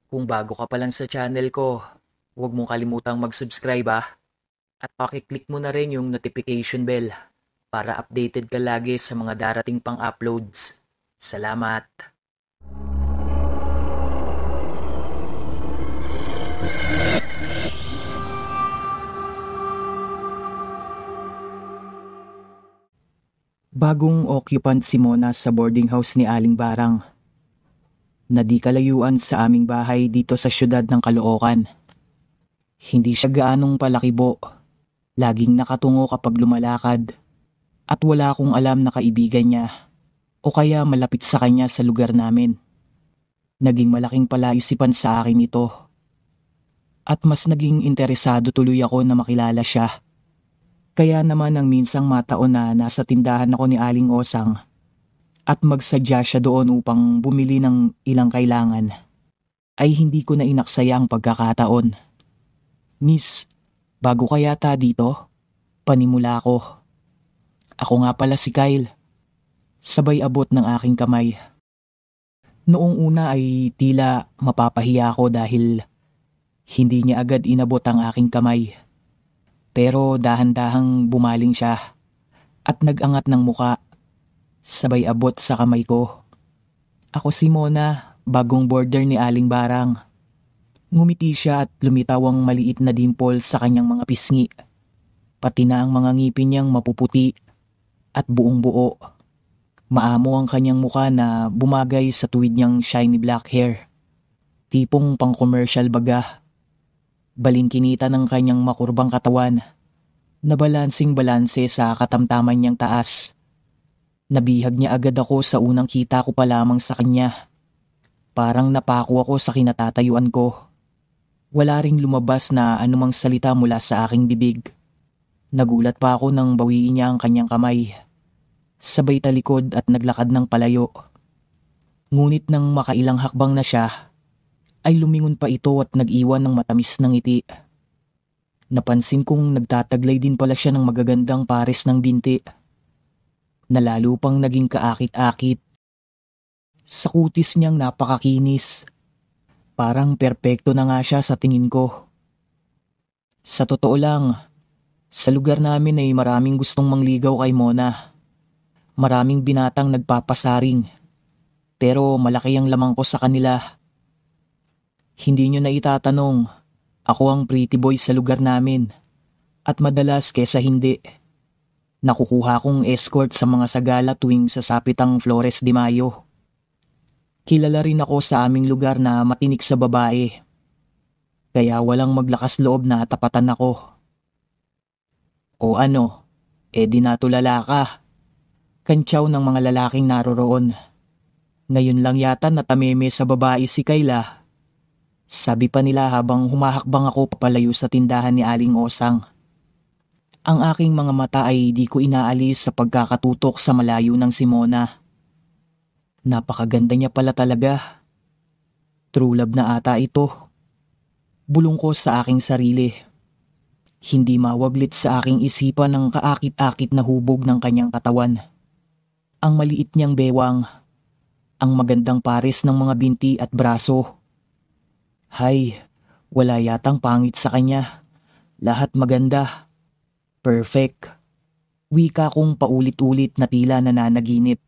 Kung bago ka pa lang sa channel ko, huwag mong kalimutang mag-subscribe at pakiclick mo na rin yung notification bell para updated ka lagi sa mga darating pang uploads. Salamat! Bagong occupant si Mona sa boarding house ni Aling Barang na di kalayuan sa aming bahay dito sa syudad ng Caloocan. Hindi siya gaanong palakibo, laging nakatungo kapag lumalakad at wala akong alam na kaibigan niya o kaya malapit sa kanya sa lugar namin. Naging malaking palaisipan sa akin ito at mas naging interesado tuloy ako na makilala siya. Kaya naman ang minsang mataon na nasa tindahan ako ni Aling Osang at magsadya siya doon upang bumili ng ilang kailangan, ay hindi ko na inaksaya ang pagkakataon. Miss, bago ka yata dito? Panimula ko. Ako nga pala si Kyle. Sabay abot ng aking kamay. Noong una ay tila mapapahiya ako dahil hindi niya agad inabot ang aking kamay. Pero dahan-dahang bumaling siya at nag-angat ng muka. Sabay abot sa kamay ko. Ako si Mona, bagong boarder ni Aling Barang. Ngumiti siya at lumitaw ang maliit na dimple sa kanyang mga pisngi. Pati na ang mga ngipin niyang mapuputi at buong buo. Maamo ang kanyang muka na bumagay sa tuwid niyang shiny black hair. Tipong pang-commercial baga. Balingkinita ng kanyang makurbang katawan na balansing-balanse sa katamtaman niyang taas. Nabihag niya agad ako sa unang kita ko pa lamang sa kanya. Parang napako ako sa kinatatayuan ko. Wala ring lumabas na anumang salita mula sa aking bibig. Nagulat pa ako nang bawiin niya ang kanyang kamay. Sabay talikod at naglakad ng palayo. Ngunit nang makailang hakbang na siya, ay lumingon pa ito at nag-iwan ng matamis na ngiti. Napansin kong nagtataglay din pala siya ng magagandang pares ng binti. Nalalo pang naging kaakit-akit. Sa kutis niyang napakakinis. Parang perpekto na nga siya sa tingin ko. Sa totoo lang, sa lugar namin ay maraming gustong mangligaw kay Mona. Maraming binatang nagpapasaring. Pero malaki ang lamang ko sa kanila. Hindi nyo na itatanong, ako ang pretty boy sa lugar namin. At madalas kesa hindi, nakukuha kong escort sa mga sagala tuwing sasapit ang Flores de Mayo. Kilala rin ako sa aming lugar na matinik sa babae. Kaya walang maglakas loob na tapatan ako. O ano, di natulala ka. Kantsaw ng mga lalaking naroroon. Ngayon lang yata natameme sa babae si Kayla. Sabi pa nila habang humahakbang ako papalayo sa tindahan ni Aling Osang. Ang aking mga mata ay di ko inaalis sa pagkakatutok sa malayo ng si Mona. Napakaganda niya pala talaga. True love na ata ito. Bulong ko sa aking sarili. Hindi mawaglit sa aking isipan ang kaakit-akit na hubog ng kanyang katawan. Ang maliit niyang bewang. Ang magandang pares ng mga binti at braso. Hay, wala yatang pangit sa kanya. Lahat maganda. Perfect. Wika kong paulit-ulit na tila nananaginip.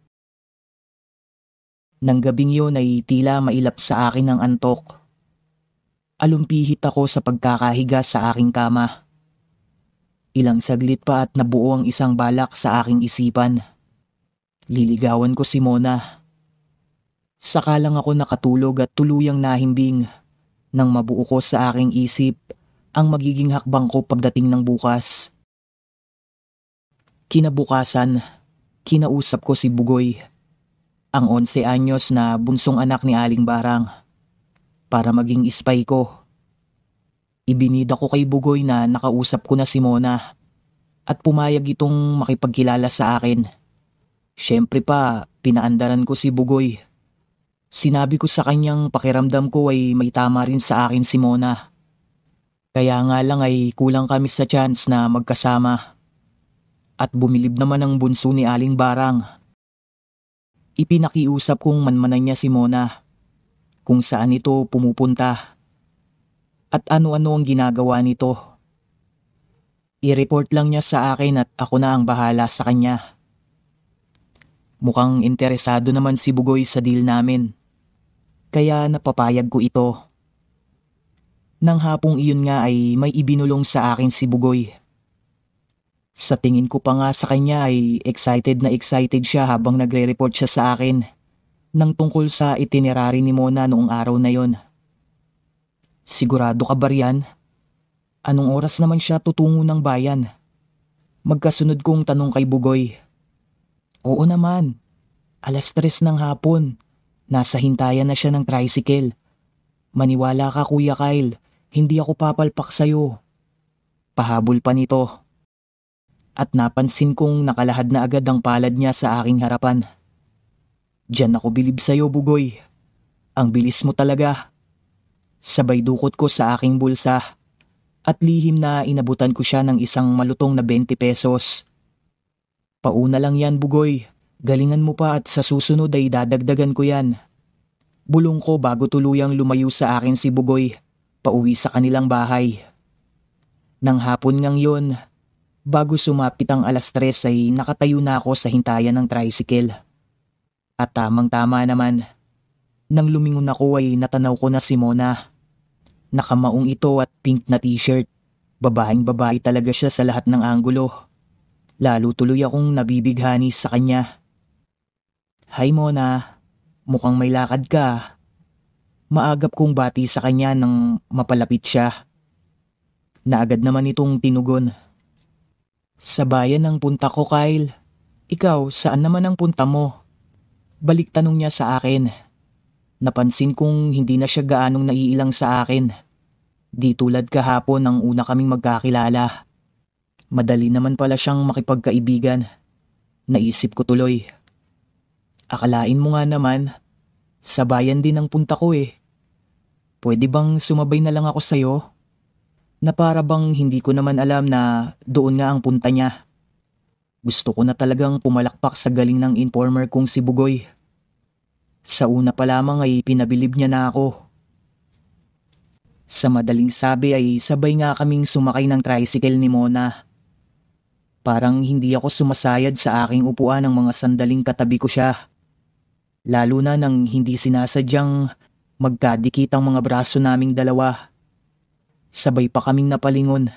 Nang gabing yun ay tila mailap sa akin ang antok. Alumpihit ako sa pagkakahiga sa aking kama. Ilang saglit pa at nabuo ang isang balak sa aking isipan. Liligawan ko si Mona. Saka lang ako nakatulog at tuluyang nahimbing nang mabuo ko sa aking isip ang magiging hakbang ko pagdating ng bukas. Kinabukasan, kinausap ko si Bugoy, ang 11 anyos na bunsong anak ni Aling Barang, para maging spy ko. Ibinida ko kay Bugoy na nakausap ko na si Mona at pumayag itong makipagkilala sa akin. Siyempre pa, pinaandaran ko si Bugoy. Sinabi ko sa kanyang pakiramdam ko ay may tama rin sa akin si Mona. Kaya nga lang ay kulang kami sa chance na magkasama. At bumilib naman ang bunso ni Aling Barang. Ipinakiusap kong manmanan niya si Mona. kung saan ito pumupunta at ano-ano ang ginagawa nito. I-report lang niya sa akin at ako na ang bahala sa kanya. Mukhang interesado naman si Bugoy sa deal namin, kaya napapayag ko ito. Nang hapong iyon nga ay may ibinulong sa akin si Bugoy. Sa tingin ko pa nga sa kanya ay excited na excited siya habang nagre-report siya sa akin nang tungkol sa itinerary ni Mona noong araw na yon. Sigurado ka ba riyan? Anong oras naman siya tutungo ng bayan? Magkasunod kong tanong kay Bugoy. Oo naman, 3:00 ng hapon. Nasa hintayan na siya ng tricycle. Maniwala ka Kuya Kyle, hindi ako papalpak sa'yo. Pahabol pa nito. At napansin kong nakalahad na agad ang palad niya sa aking harapan. Diyan ako bilib sa'yo Bugoy. Ang bilis mo talaga. Sabay dukot ko sa aking bulsa at lihim na inabutan ko siya ng isang malutong na 20 pesos. Pauna lang yan Bugoy, galingan mo pa at sa susunod ay dadagdagan ko yan. Bulong ko bago tuluyang lumayo sa akin si Bugoy, pauwi sa kanilang bahay. Nang hapon ngang yon, bago sumapit ang 3:00 ay nakatayo na ako sa hintayan ng tricycle. At tamang-tama naman, nang lumingon ako ay natanaw ko na si Mona. Nakamaong ito at pink na t-shirt. Babaeng-babae talaga siya sa lahat ng anggulo. Lalo tuloy akong nabibighani sa kanya. Hi Mona, mukhang may lakad ka. Maagap kong bati sa kanya nang mapalapit siya. Naagad naman itong tinugon. Sa bayan ang punta ko Kyle. Ikaw, saan naman ang punta mo? Balik tanong niya sa akin. Napansin kong hindi na siya gaanong naiilang sa akin. Di tulad kahapon nang una kaming magkakilala. Madali naman pala siyang makipagkaibigan. Naisip ko tuloy. Akalain mo nga naman, sa bayan din ang punta ko eh. Pwede bang sumabay na lang ako sa'yo? Na para bang hindi ko naman alam na doon nga ang punta niya. Gusto ko na talagang pumalakpak sa galing ng informer kong si Bugoy. Sa una pa lamang ay pinabilib niya na ako. Sa madaling sabi ay sabay nga kaming sumakay ng tricycle ni Mona. Parang hindi ako sumasayad sa aking upuan ng mga sandaling katabi ko siya. Lalo na nang hindi sinasadyang magkadikit ang mga braso naming dalawa. Sabay pa kaming napalingon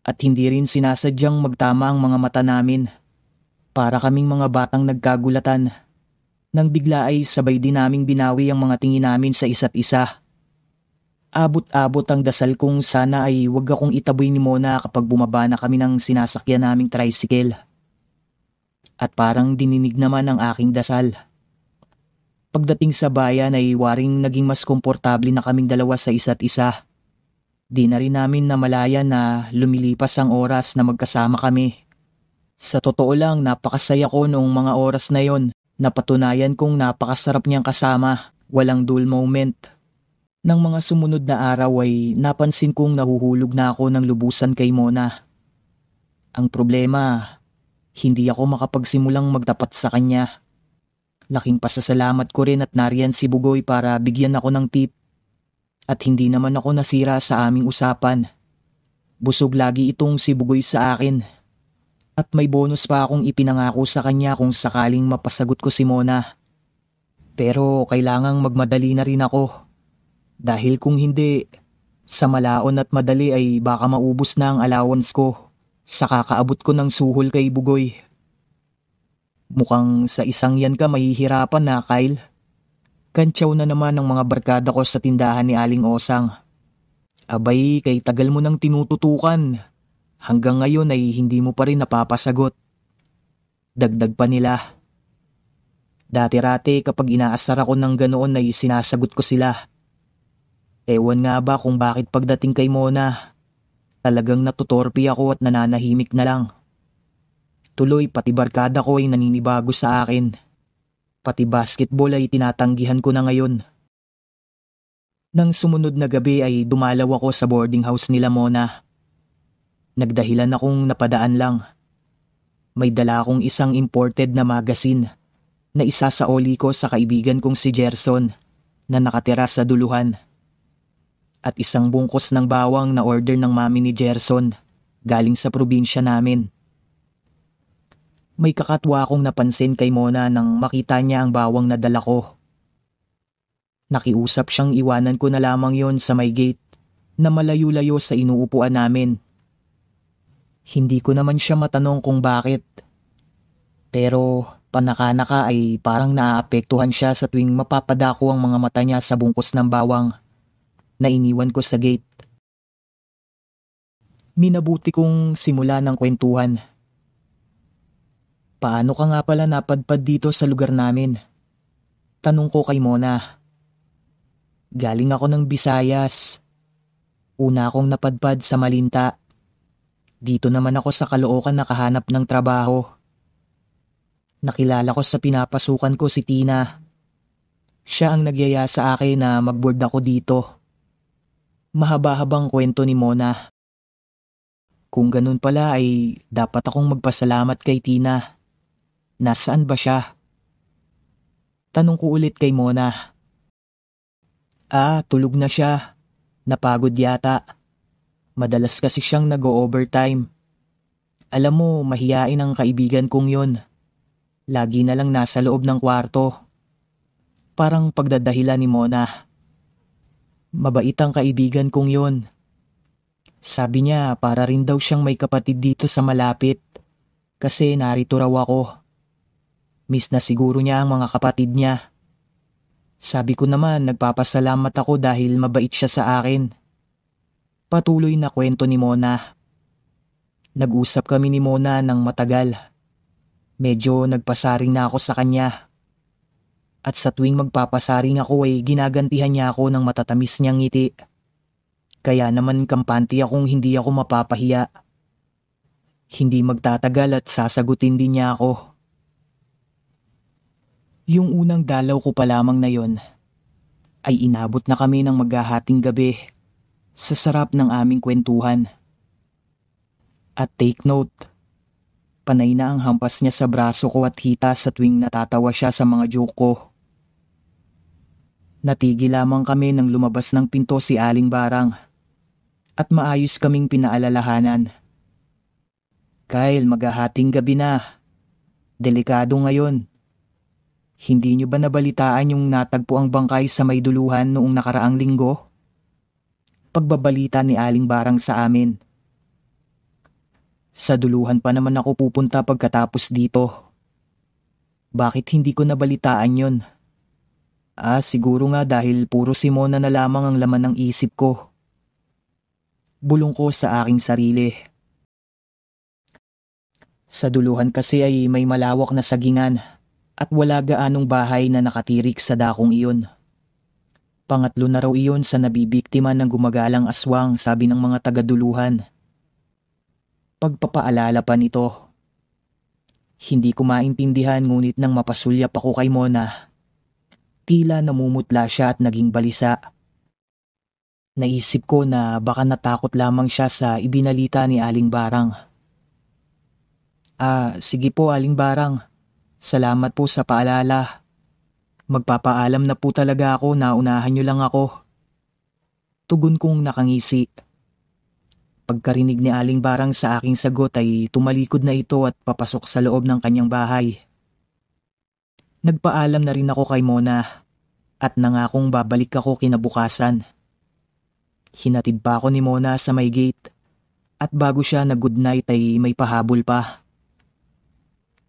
at hindi rin sinasadyang magtama ang mga mata namin. Para kaming mga batang nagkagulatan. Nang bigla ay sabay din naming binawi ang mga tingin namin sa isa't isa. Abot-abot ang dasal kong sana ay wag akong itaboy ni Mona kapag bumaba na kami ng sinasakyan naming tricycle. At parang dininig naman ang aking dasal. Pagdating sa bayan ay waring naging mas komportable na kaming dalawa sa isa't isa. Di na rin namin namalayan na lumilipas ang oras na magkasama kami. Sa totoo lang napakasaya ko noong mga oras na yon. Napatunayan kong napakasarap niyang kasama, walang dull moment. Nang mga sumunod na araw ay napansin kong nahuhulog na ako ng lubusan kay Mona. Ang problema, hindi ako makapagsimulang magtapat sa kanya. Laking pasasalamat ko rin at nariyan si Bugoy para bigyan ako ng tip. At hindi naman ako nasira sa aming usapan. Busog lagi itong si Bugoy sa akin. At may bonus pa akong ipinangako sa kanya kung sakaling mapasagot ko si Mona. Pero kailangang magmadali na rin ako. Dahil kung hindi, sa malaon at madali ay baka maubos na ang allowance ko sa kakaabot ko ng suhol kay Bugoy. Mukhang sa isang yan ka mahihirapan na, Kyle. Kantsaw na naman ang mga barkada ko sa tindahan ni Aling Osang. Abay, kay tagal mo nang tinututukan. Hanggang ngayon ay hindi mo pa rin napapasagot. Dagdag pa nila. Dati-rati kapag inaasar ako ng ganoon ay sinasagot ko sila. Ewan nga ba kung bakit pagdating kay Mona, talagang natutorpi ako at nananahimik na lang. Tuloy pati barkada ko ay naninibago sa akin. Pati basketball ay tinatanggihan ko na ngayon. Nang sumunod na gabi ay dumalaw ako sa boarding house nila Mona. Nagdahilan akong napadaan lang. May dala akong isang imported na magazine na isasaoli ko sa kaibigan kong si Gerson na nakatira sa duluhan. At isang bungkus ng bawang na order ng mami ni Gerson galing sa probinsya namin. May kakatwa akong napansin kay Mona nang makita niya ang bawang na dala ko. Nakiusap siyang iwanan ko na lamang yon sa may gate na malayo-layo sa inuupuan namin. Hindi ko naman siya matanong kung bakit. Pero panaka-naka ay parang naaapektuhan siya sa tuwing mapapadako ang mga mata niya sa bungkus ng bawang na iniwan ko sa gate. Minabuti kong simula ng kwentuhan. Paano ka nga pala napadpad dito sa lugar namin? Tanong ko kay Mona. Galing ako ng Visayas. Una akong napadpad sa Malinta. Dito naman ako sa Caloocan nakahanap ng trabaho. Nakilala ko sa pinapasukan ko si Tina. Siya ang nagyaya sa akin na mag-board ako dito. Mahaba-habang kwento ni Mona. Kung ganun pala ay dapat akong magpasalamat kay Tina. Nasaan ba siya? Tanong ko ulit kay Mona. Tulog na siya. Napagod yata. Madalas kasi siyang nag-o-overtime. Alam mo, mahiyain ang kaibigan kong yon. Lagi na lang nasa loob ng kwarto. Parang pagdadahilan ni Mona. Mabait ang kaibigan kong yon. Sabi niya para rin daw siyang may kapatid dito sa malapit. Kasi narito raw ako. Miss na siguro niya ang mga kapatid niya. Sabi ko naman nagpapasalamat ako dahil mabait siya sa akin. Patuloy na kwento ni Mona. Nag-usap kami ni Mona ng matagal. Medyo nagpasaring na ako sa kanya. At sa tuwing magpapasaring ako ay ginagantihan niya ako ng matatamis niyang ngiti. Kaya naman kampante akong hindi ako mapapahiya. Hindi magtatagal at sasagutin din niya ako. Yung unang dalaw ko pa lamang na yon ay inabot na kami ng maghahating gabi sa sarap ng aming kwentuhan. At take note, panay na ang hampas niya sa braso ko at hita sa tuwing natatawa siya sa mga joke ko. Natigil lamang kami nang lumabas ng pinto si Aling Barang at maayos kaming pinaalalahanan. Kyle, maghahating gabi na. Delikado ngayon. Hindi niyo ba nabalitaan yung natagpo ang bangkay sa may duluhan noong nakaraang linggo? Pagbabalita ni Aling Barang sa amin. Sa duluhan pa naman ako pupunta pagkatapos dito. Bakit hindi ko nabalitaan yon? Siguro nga dahil puro si Mona na lamang ang laman ng isip ko. Bulong ko sa aking sarili. Sa duluhan kasi ay may malawak na sagingan at wala gaanong bahay na nakatirik sa dakong iyon. Pangatlo na raw iyon sa nabibiktima ng gumagalang aswang, sabi ng mga taga-duluhan. Pagpapaalala pa nito. Hindi ko maintindihan ngunit nang mapasulyap ako kay Mona, tila namumutla siya at naging balisa. Naisip ko na baka natakot lamang siya sa ibinalita ni Aling Barang. Sige po Aling Barang. Salamat po sa paalala. Magpapaalam na po talaga ako na unahan niyo lang ako. Tugon kong nakangisi. Pagkarinig ni Aling Barang sa aking sagot ay tumalikod na ito at papasok sa loob ng kanyang bahay. Nagpaalam na rin ako kay Mona at nangakong babalik ako kinabukasan. Hinatid pa ako ni Mona sa may gate at bago siya nag-good night ay may pahabol pa.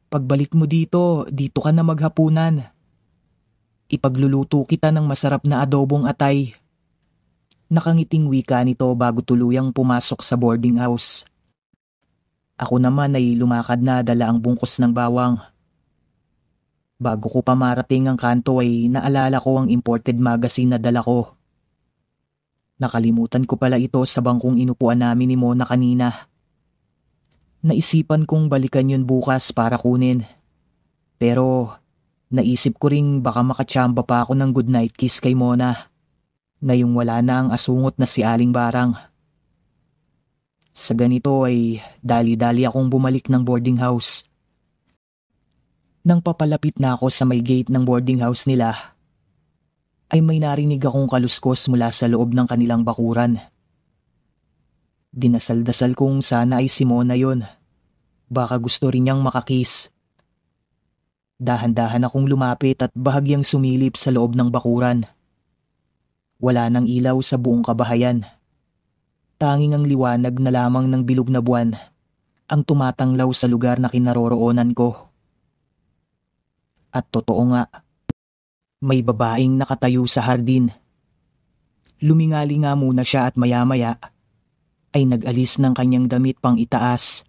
Pagbalik mo dito ka na maghapunan. Ipagluluto kita ng masarap na adobong atay. Nakangiting wika nito bago tuluyang pumasok sa boarding house. Ako naman ay lumakad na dala ang bungkus ng bawang. Bago ko pa marating ang kanto ay naalala ko ang imported magazine na dala ko. Nakalimutan ko pala ito sa bangkong inupuan namin ni Mona kanina. Naisipan kong balikan yun bukas para kunin. Pero naisip ko ring baka makachamba pa ako ng goodnight kiss kay Mona. Ngayong wala na ang asungot na si Aling Barang. Sa ganito ay dali-dali akong bumalik ng boarding house. Nang papalapit na ako sa may gate ng boarding house nila, ay may narinig akong kaluskos mula sa loob ng kanilang bakuran. Dinasal-dasal kong sana ay si Mona yon. Baka gusto rin niyang makakiss. Dahan-dahan akong lumapit at bahagyang sumilip sa loob ng bakuran. Wala nang ilaw sa buong kabahayan. Tanging ang liwanag na lamang ng bilog na buwan ang tumatanglaw sa lugar na kinaroroonan ko. At totoo nga, may babaeng nakatayo sa hardin. Lumingali nga muna siya at maya-maya ay nag-alis ng kanyang damit pang itaas.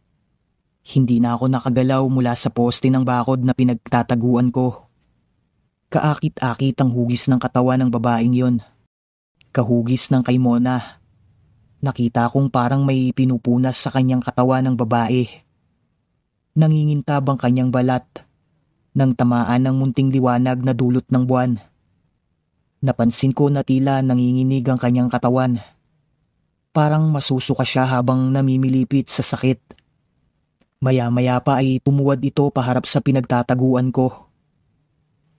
Hindi na ako nakagalaw mula sa poste ng bakod na pinagtataguan ko. Kaakit-akit ang hugis ng katawan ng babaeng yon. Kahugis ng kay Mona. Nakita kong parang may pinupunas sa kanyang katawan ng babae. Nangingintab ang kanyang balat nang tamaan ng munting liwanag na dulot ng buwan. Napansin ko na tila nanginginig ang kanyang katawan. Parang masusuka siya habang namimilipit sa sakit. Maya-maya pa ay tumuwad ito paharap sa pinagtataguan ko.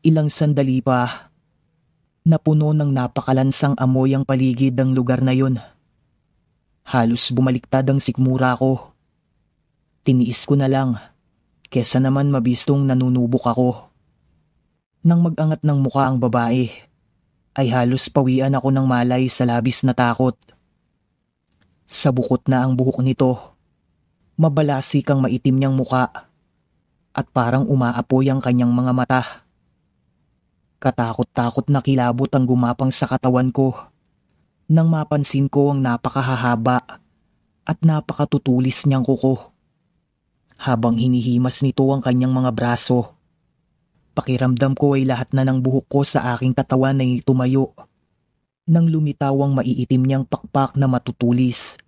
Ilang sandali pa, napuno ng napakalansang amoy ang paligid ng lugar na yun. Halos bumaliktad ang sikmura ko. Tiniis ko na lang, kesa naman mabistong nanunubok ako. Nang mag-angat ng muka ang babae, ay halos pawian ako ng malay sa labis na takot. Sabukot na ang buhok nito. Mabalasik ang maitim niyang muka at parang umaapoy ang kanyang mga mata. Katakot-takot na kilabot ang gumapang sa katawan ko nang mapansin ko ang napakahahaba at napakatutulis niyang kuko. Habang hinihimas nito ang kanyang mga braso, pakiramdam ko ay lahat na ng buhok ko sa aking katawan ay tumayo nang lumitaw ang maiitim niyang pakpak na matutulis.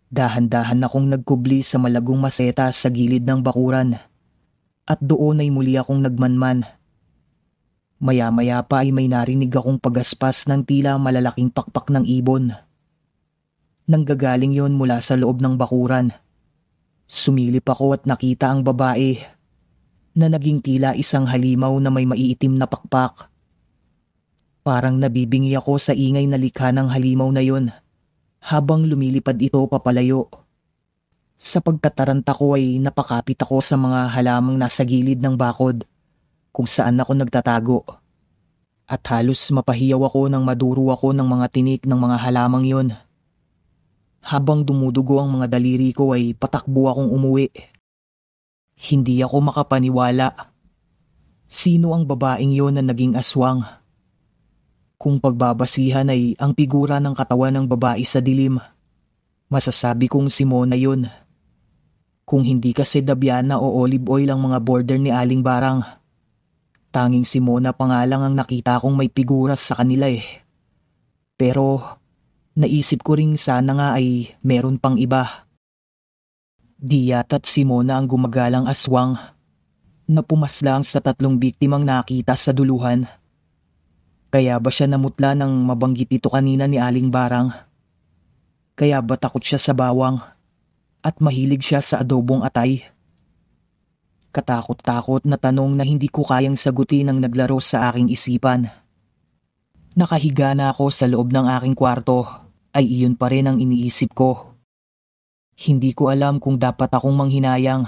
Dahan-dahan akong nagkubli sa malagong maseta sa gilid ng bakuran at doon ay muli akong nagmanman. Maya-maya pa ay may narinig akong pagaspas ng tila malalaking pakpak ng ibon. Nanggagaling yon mula sa loob ng bakuran. Sumilip ako at nakita ang babae na naging tila isang halimaw na may maiitim na pakpak. Parang nabibingi ako sa ingay na likha ng halimaw na yon habang lumilipad ito papalayo. Sa pagtataranta ko ay napakapit ako sa mga halamang nasa gilid ng bakod kung saan ako nagtatago. At halos mapahiyaw ako nang maduro ako ng mga tinik ng mga halamang yon. Habang dumudugo ang mga daliri ko ay patakbo akong umuwi. Hindi ako makapaniwala. Sino ang babaeng yon na naging aswang? Kung pagbabasihan ay ang figura ng katawan ng babae sa dilim, masasabi kong si Mona yun. Kung hindi kasi Dabiana o Olive Oil ang mga border ni Aling Barang, tanging si Mona pa nga lang ang nakita kong may figura sa kanila eh. Pero naisip ko ring sana nga ay meron pang iba. Di yata't si Mona ang gumagalang aswang na pumaslang sa 3 biktimang nakita sa duluhan. Kaya ba siya namutla nang mabanggit ito kanina ni Aling Barang? Kaya ba takot siya sa bawang at mahilig siya sa adobong atay? Katakot-takot na tanong na hindi ko kayang sagutin ang naglaro sa aking isipan. Nakahiga na ako sa loob ng aking kwarto ay iyon pa rin ang iniisip ko. Hindi ko alam kung dapat akong manghinayang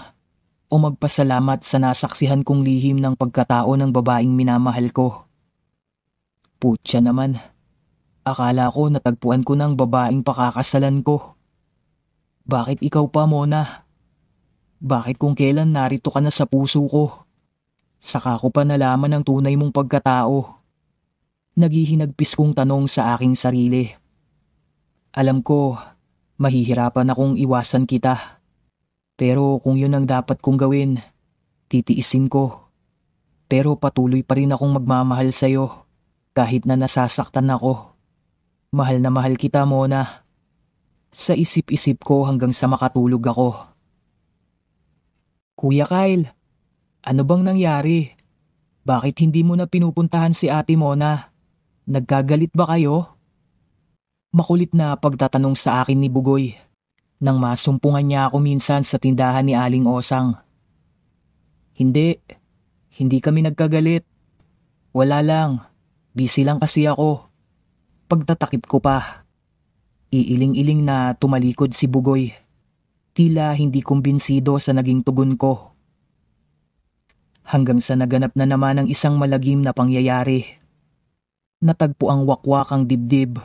o magpasalamat sa nasaksihan kong lihim ng pagkatao ng babaeng minamahal ko. Putya naman, akala ko natagpuan ko ng babaeng pakakasalan ko. Bakit ikaw pa, Mona? Bakit kung kailan narito ka na sa puso ko? Saka ko pa nalaman ang tunay mong pagkatao. Naghihinagpis kong tanong sa aking sarili. Alam ko, mahihirapan akong iwasan kita. Pero kung yun ang dapat kong gawin, titiisin ko. Pero patuloy pa rin akong magmamahal sa'yo. Kahit na nasasaktan ako. Mahal na mahal kita, Mona. Sa isip-isip ko hanggang sa makatulog ako. Kuya Kyle, ano bang nangyari? Bakit hindi mo na pinupuntahan si Ate Mona? Nagkagalit ba kayo? Makulit na pagtatanong sa akin ni Bugoy nang masumpungan niya ako minsan sa tindahan ni Aling Osang. Hindi kami nagkagalit. Wala lang. Busy lang kasi ako. Pagtatakip ko pa, iiling-iling na tumalikod si Bugoy. Tila hindi kumbinsido sa naging tugon ko. Hanggang sa naganap na naman ang isang malagim na pangyayari. Natagpo ang wakwak ang dibdib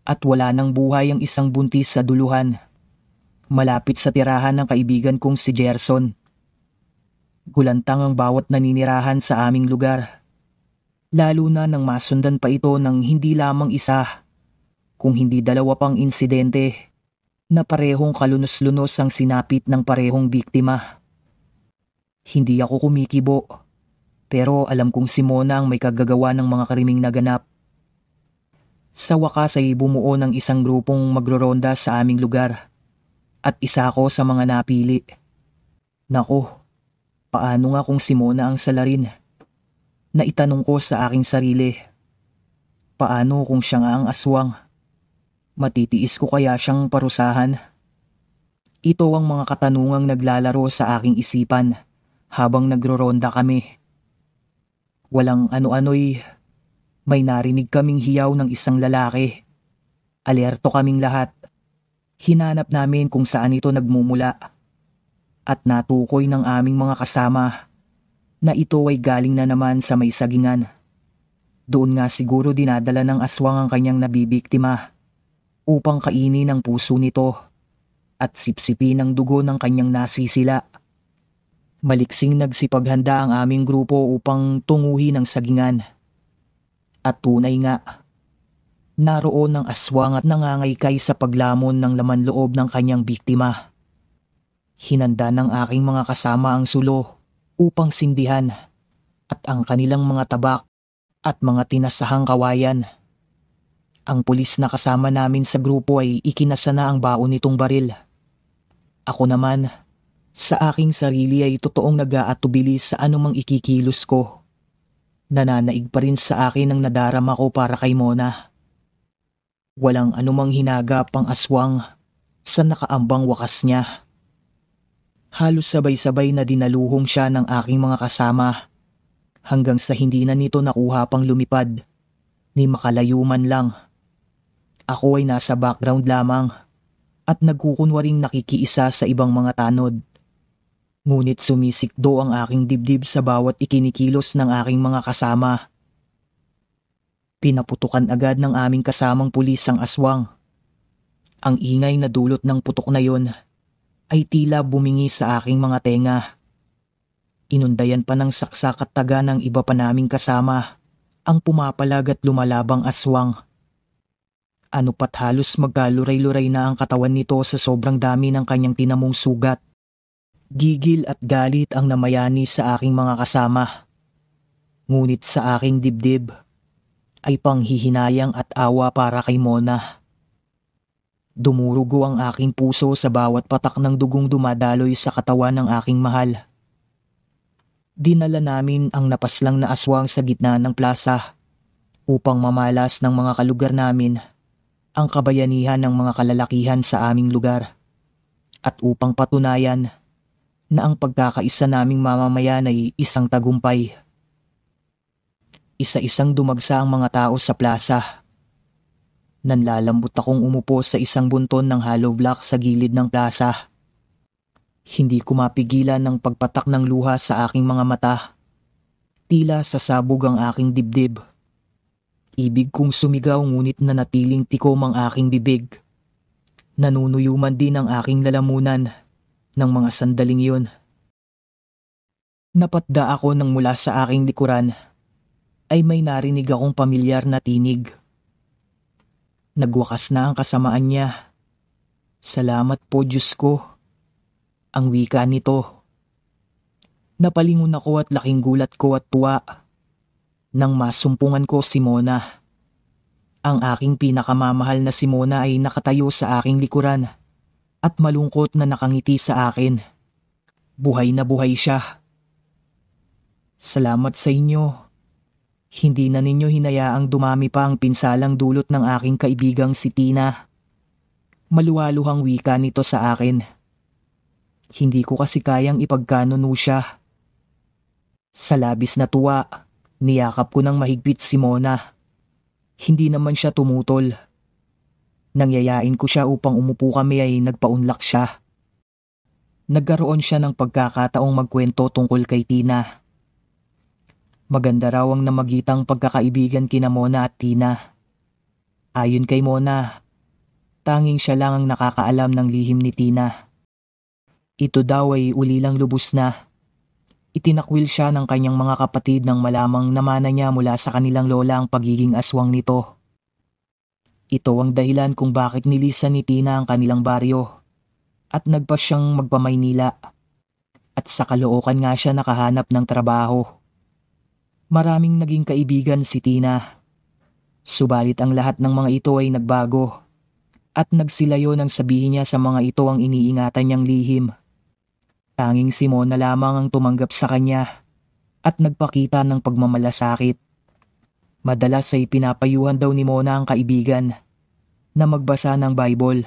at wala nang buhay ang isang buntis sa duluhan. Malapit sa tirahan ng kaibigan kong si Gerson. Gulantang ang bawat naninirahan sa aming lugar. Lalo na nang masundan pa ito ng hindi lamang isa, kung hindi dalawa pang insidente na parehong kalunos-lunos ang sinapit ng parehong biktima. Hindi ako kumikibo, pero alam kong si Mona ang may kagagawa ng mga kariming naganap. Sa wakas ay bumuo ng isang grupong magroronda sa aming lugar at isa ako sa mga napili. Nako, paano nga kung si Mona ang salarin? Naitanong ko sa aking sarili. Paano kung siya nga ang aswang? Matitiis ko kaya siyang parusahan? Ito ang mga katanungang naglalaro sa aking isipan habang nagroronda kami. Walang ano-ano'y may narinig kaming hiyaw ng isang lalaki. Alerto kaming lahat. Hinanap namin kung saan ito nagmumula. At natukoy ng aming mga kasama na ito ay galing na naman sa may sagingan. Doon nga siguro dinadala ng aswang ang kanyang nabibiktima upang kainin ang puso nito at sipsipin ang dugo ng kanyang nasisila. Maliksing nagsipaghanda ang aming grupo upang tunguhin ang sagingan. At tunay nga, naroon ang aswang at nangangaykay sa paglamon ng laman loob ng kanyang biktima. Hinanda ng aking mga kasama ang sulo upang sindihan at ang kanilang mga tabak at mga tinasahang kawayan. Ang pulis na kasama namin sa grupo ay ikinasa na ang baon nitong baril. Ako naman, sa aking sarili ay totoong nag-aatubili sa anumang ikikilos ko. Nananaig pa rin sa akin ang nadarama ko para kay Mona. Walang anumang hinagap ang aswang sa nakaambang wakas niya. Halos sabay-sabay na dinaluhong siya ng aking mga kasama hanggang sa hindi na nito nakuha pang lumipad ni makalayo man lang. Ako ay nasa background lamang at nagkukunwaring nakikiisa sa ibang mga tanod. Ngunit sumisikdo ang aking dibdib sa bawat ikinikilos ng aking mga kasama. Pinaputukan agad ng aming kasamang pulis ang aswang. Ang ingay na dulot ng putok na yon ay tila bumingi sa aking mga tenga. Inundayan pa ng saksak at taga ng iba pa naming kasama ang pumapalag at lumalabang aswang. Ano pat halos magkaluray-luray na ang katawan nito sa sobrang dami ng kanyang tinamong sugat. Gigil at galit ang namayani sa aking mga kasama. Ngunit sa aking dibdib ay panghihinayang at awa para kay Mona. Dumurugo ang aking puso sa bawat patak ng dugong dumadaloy sa katawan ng aking mahal. Dinala namin ang napaslang na aswang sa gitna ng plaza upang mamalas ng mga kalugar namin ang kabayanihan ng mga kalalakihan sa aming lugar at upang patunayan na ang pagkakaisa naming mamamayan ay isang tagumpay. Isa-isang dumagsa ang mga tao sa plaza. Nanlalambot akong umupo sa isang bunton ng hollow block sa gilid ng plaza. Hindi ko mapigilan ng pagpatak ng luha sa aking mga mata. Tila sasabog ang aking dibdib. Ibig kong sumigaw ngunit nanatiling tikom ang aking bibig. Nanunuyuman din ang aking lalamunan ng mga sandaling yun. Napatda ako nang mula sa aking likuran ay may narinig akong pamilyar na tinig. Nagwakas na ang kasamaan niya. Salamat po Diyos ko. Ang wika nito. Napalingon ako at laking gulat ko at tuwa nang masumpungan ko si Mona. Ang aking pinakamamahal na si Mona ay nakatayo sa aking likuran at malungkot na nakangiti sa akin. Buhay na buhay siya. Salamat sa inyo. Hindi na ninyo hinayaang dumami pa ang pinsalang dulot ng aking kaibigang si Tina. Maluwaluhang wika nito sa akin. Hindi ko kasi kayang ipagkanuno siya. Sa labis na tuwa, niyakap ko ng mahigpit si Mona Hindi naman siya tumutol. Nangyayain ko siya upang umupo kami ay nagpaunlak siya. Nagkaroon siya ng pagkakataong magkwento tungkol kay Tina. Maganda raw ang namagitang pagkakaibigan kina Mona at Tina. Ayon kay Mona, tanging siya lang ang nakakaalam ng lihim ni Tina. Ito daw ay ulilang lubos na. Itinakwil siya ng kanyang mga kapatid nang malamang namana niya mula sa kanilang lola ang pagiging aswang nito. Ito ang dahilan kung bakit nilisan ni Tina ang kanilang baryo at nagpa siyang magpamaynila. At sa Caloocan nga siya nakahanap ng trabaho. Maraming naging kaibigan si Tina. Subalit ang lahat ng mga ito ay nagbago at nagsilayo nang sabihin niya sa mga ito ang iniingatan niyang lihim. Tanging si Mona lamang ang tumanggap sa kanya at nagpakita ng pagmamalasakit. Madalas ay pinapayuhan daw ni Mona ang kaibigan na magbasa ng Bible,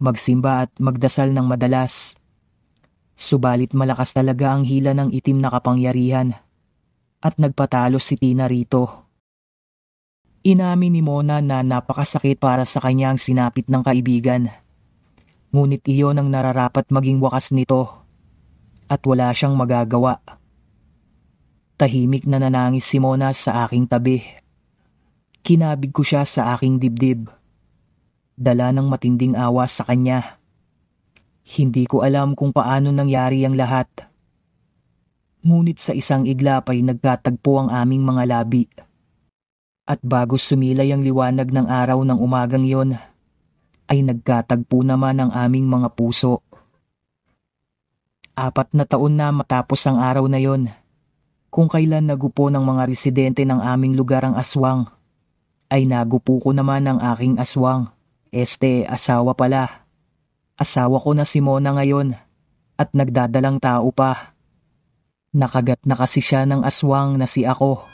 magsimba at magdasal ng madalas. Subalit malakas talaga ang hila ng itim na kapangyarihan at nagpatalo si Tina rito. Inamin ni Mona na napakasakit para sa kanya ang sinapit ng kaibigan. Ngunit iyon ang nararapat maging wakas nito at wala siyang magagawa. Tahimik na nanangis si Mona sa aking tabi. Kinabig ko siya sa aking dibdib. Dala ng matinding awa sa kanya. Hindi ko alam kung paano nangyari ang lahat. Ngunit sa isang iglap ay nagkatagpo ang aming mga labi. At bago sumilay ang liwanag ng araw ng umagang yon, ay nagkatagpo naman ang aming mga puso. 4 na taon na matapos ang araw na yon, kung kailan nagupo ng mga residente ng aming lugar ang aswang, ay nagupo ko naman ang aking aswang. Asawa pala. Asawa ko na si Mona ngayon at nagdadalang tao pa. Nakagat na kasi siya ng aswang na si ako.